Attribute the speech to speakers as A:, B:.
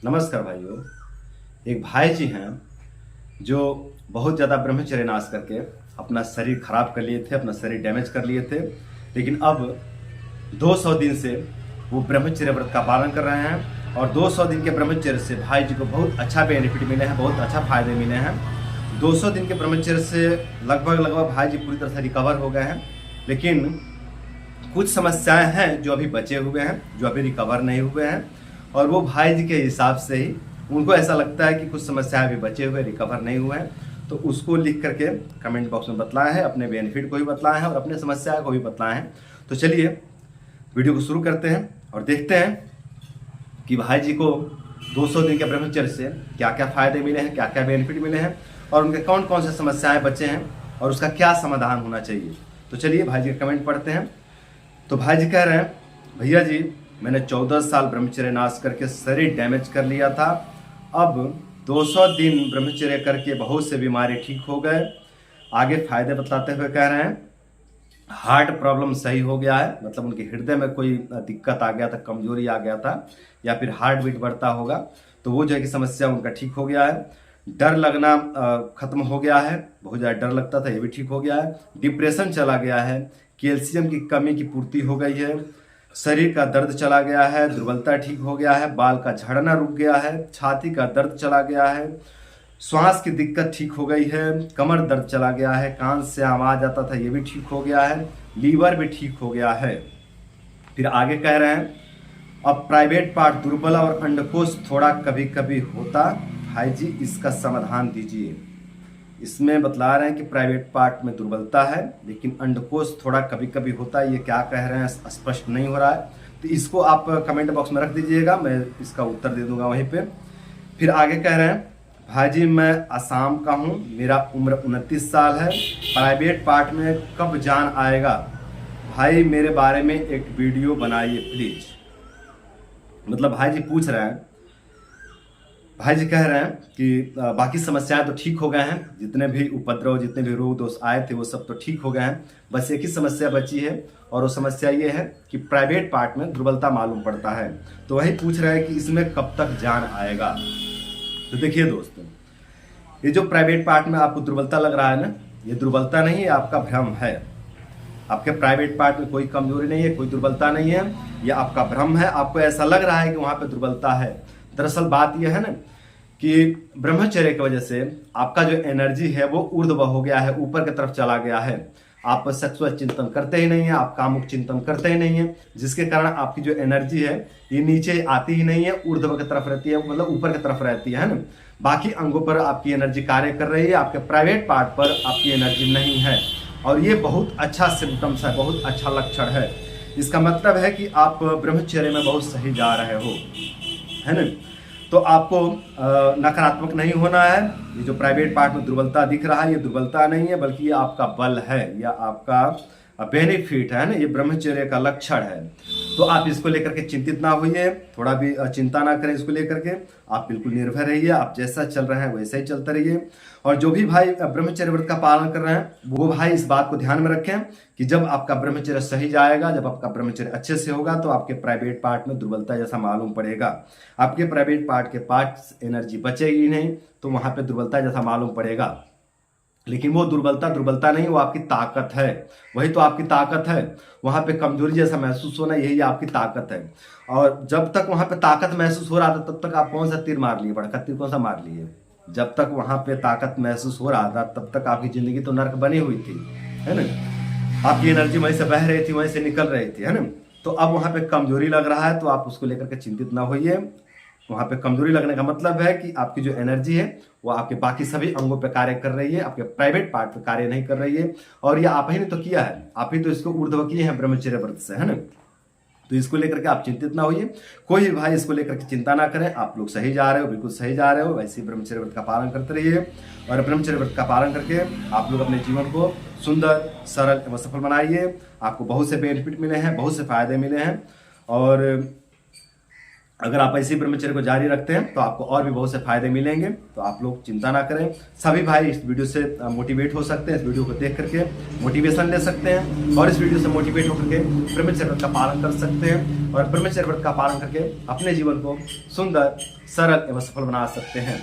A: नमस्कार भाइयों। एक भाई जी हैं जो बहुत ज़्यादा ब्रह्मचर्य नाश करके अपना शरीर खराब कर लिए थे, अपना शरीर डैमेज कर लिए थे। लेकिन अब 200 दिन से वो ब्रह्मचर्य व्रत का पालन कर रहे हैं और 200 दिन के ब्रह्मचर्य से भाई जी को बहुत अच्छा बेनिफिट मिले हैं, बहुत अच्छा फायदे मिले हैं। 200 दिन के ब्रह्मचर्य से लगभग भाई जी पूरी तरह से रिकवर हो गए हैं। लेकिन कुछ समस्याएं हैं जो अभी बचे हुए हैं, जो अभी रिकवर नहीं हुए हैं। और वो भाई जी के हिसाब से ही उनको ऐसा लगता है कि कुछ समस्याएं अभी बचे हुए, रिकवर नहीं हुए हैं। तो उसको लिख करके कमेंट बॉक्स में बतलाए हैं, अपने बेनिफिट को भी बतलाए हैं और अपने समस्या को भी बतलाए हैं। तो चलिए वीडियो को शुरू करते हैं और देखते हैं कि भाई जी को 200 दिन के ब्रह्मचर्य से क्या क्या फायदे मिले हैं, क्या क्या बेनिफिट मिले हैं और उनके कौन कौन से समस्याएं बचे हैं और उसका क्या समाधान होना चाहिए। तो चलिए भाई जी का कमेंट पढ़ते हैं। तो भाई जी कह रहे हैं, भैया जी मैंने 14 साल ब्रह्मचर्य नाश करके शरीर डैमेज कर लिया था। अब 200 दिन ब्रह्मचर्य करके बहुत से बीमारी ठीक हो गए। आगे फायदे बतलाते हुए कह रहे हैं, हार्ट प्रॉब्लम सही हो गया है, मतलब उनके हृदय में कोई दिक्कत आ गया था, कमजोरी आ गया था या फिर हार्ट बीट बढ़ता होगा, तो वो जो है कि समस्या उनका ठीक हो गया है। डर लगना खत्म हो गया है, बहुत ज़्यादा डर लगता था, ये भी ठीक हो गया है। डिप्रेशन चला गया है, कैल्शियम की कमी की पूर्ति हो गई है, शरीर का दर्द चला गया है, दुर्बलता ठीक हो गया है, बाल का झड़ना रुक गया है, छाती का दर्द चला गया है, श्वास की दिक्कत ठीक हो गई है, कमर दर्द चला गया है, कान से आवाज आता था ये भी ठीक हो गया है, लीवर भी ठीक हो गया है। फिर आगे कह रहे हैं, अब प्राइवेट पार्ट दुर्बल और अंडकोश थोड़ा कभी कभी होता, भाई जी इसका समाधान दीजिए। इसमें बतला रहे हैं कि प्राइवेट पार्ट में दुर्बलता है लेकिन अंडकोश थोड़ा कभी कभी होता है। ये क्या कह रहे हैं स्पष्ट नहीं हो रहा है, तो इसको आप कमेंट बॉक्स में रख दीजिएगा, मैं इसका उत्तर दे दूंगा वहीं पे। फिर आगे कह रहे हैं, भाई जी मैं आसाम का हूँ, मेरा उम्र 29 साल है, प्राइवेट पार्ट में कब जान आएगा, भाई मेरे बारे में एक वीडियो बनाइए प्लीज। मतलब भाई जी पूछ रहे हैं, भाई जी कह रहे हैं कि बाकी समस्याएं तो ठीक हो गए हैं, जितने भी उपद्रव, जितने भी रोग दोष आए थे वो सब तो ठीक हो गए हैं, बस एक ही समस्या बची है और वो समस्या ये है कि प्राइवेट पार्ट में दुर्बलता मालूम पड़ता है। तो वही पूछ रहे हैं कि इसमें कब तक जान आएगा। तो देखिए दोस्तों, ये जो प्राइवेट पार्ट में आपको दुर्बलता लग रहा है ना, ये दुर्बलता नहीं है, आपका भ्रम है। आपके प्राइवेट पार्ट में कोई कमजोरी नहीं है, कोई दुर्बलता नहीं है, यह आपका भ्रम है। आपको ऐसा लग रहा है कि वहां पे दुर्बलता है। दरअसल बात यह है ना कि ब्रह्मचर्य की वजह से आपका जो एनर्जी है वो ऊर्ध्व हो गया है, ऊपर की तरफ चला गया है। आप सेक्सुअल चिंतन करते ही नहीं है, आप कामुक चिंतन करते ही नहीं है, जिसके कारण आपकी जो एनर्जी है ये नीचे आती ही नहीं है, ऊर्ध्व की तरफ रहती है, मतलब ऊपर की तरफ रहती है ना। बाकी अंगों पर आपकी एनर्जी कार्य कर रही है, आपके प्राइवेट पार्ट पर आपकी एनर्जी नहीं है। और ये बहुत अच्छा सिम्टम्स है, बहुत अच्छा लक्षण है। इसका मतलब है कि आप ब्रह्मचर्य में बहुत सही जा रहे हो, है ना। तो आपको नकारात्मक नहीं होना है। ये जो प्राइवेट पार्ट में दुर्बलता दिख रहा है, ये दुर्बलता नहीं है, बल्कि ये आपका बल है या आपका बेनिफिट है ना, ये ब्रह्मचर्य का लक्षण है। तो आप इसको लेकर के चिंतित ना होइए, थोड़ा भी चिंता ना करें इसको लेकर के। आप बिल्कुल निर्भय रहिए, आप जैसा चल रहे हैं वैसा ही चलते रहिए। और जो भी भाई ब्रह्मचर्य व्रत का पालन कर रहे हैं वो भाई इस बात को ध्यान में रखें कि जब आपका ब्रह्मचर्य सही जाएगा, जब आपका ब्रह्मचर्य अच्छे से होगा, तो आपके प्राइवेट पार्ट में दुर्बलता जैसा मालूम पड़ेगा। आपके प्राइवेट पार्ट के पास एनर्जी बचेगी नहीं, तो वहां पे दुर्बलता जैसा मालूम पड़ेगा। लेकिन वो दुर्बलता नहीं, वो आपकी ताकत है। वही तो आपकी ताकत है। वहां पे कमजोरी जैसा महसूस होना, यही आपकी ताकत है। और जब तक वहां पे ताकत महसूस हो रहा था तब तक आप कौन सा तीर मार लिए, बड़का तीर कौन सा मार लिए। जब तक वहां पे ताकत महसूस हो रहा था तब तक आपकी जिंदगी तो नर्क बनी हुई थी, है ना। आपकी एनर्जी वहीं से बह रही थी, वहीं से निकल रही थी, है ना। तो अब वहां पे कमजोरी लग रहा है, तो आप उसको लेकर के चिंतित ना होइए। वहां पे कमजोरी लगने का मतलब है कि आपकी जो एनर्जी है वो आपके बाकी सभी अंगों पे कार्य कर रही है, आपके प्राइवेट पार्ट पे कार्य नहीं कर रही है। और ये आप ही ने तो किया है, आप ही तो इसको ऊर्ध्व किए हैं ब्रह्मचर्य व्रत से, है ना। तो इसको लेकर के आप चिंतित ना होइए, कोई भी भाई इसको लेकर के चिंता ना करें। आप लोग सही जा रहे हो, बिल्कुल सही जा रहे हो। वैसे ही ब्रह्मचर्य व्रत का पालन करते रहिए और ब्रह्मचर्य व्रत का पालन करके आप लोग अपने जीवन को सुंदर, सरल एवं सफल बनाइए। आपको बहुत से बेनिफिट मिले हैं, बहुत से फायदे मिले हैं और अगर आप ऐसी ब्रह्मचर्य को जारी रखते हैं तो आपको और भी बहुत से फायदे मिलेंगे। तो आप लोग चिंता ना करें, सभी भाई इस वीडियो से मोटिवेट हो सकते हैं, इस वीडियो को देख करके मोटिवेशन ले सकते हैं और इस वीडियो से मोटिवेट होकर के ब्रह्मचर्य व्रत का पालन कर सकते हैं और ब्रह्मचर्य व्रत का पालन करके अपने जीवन को सुंदर, सरल एवं सफल बना सकते हैं।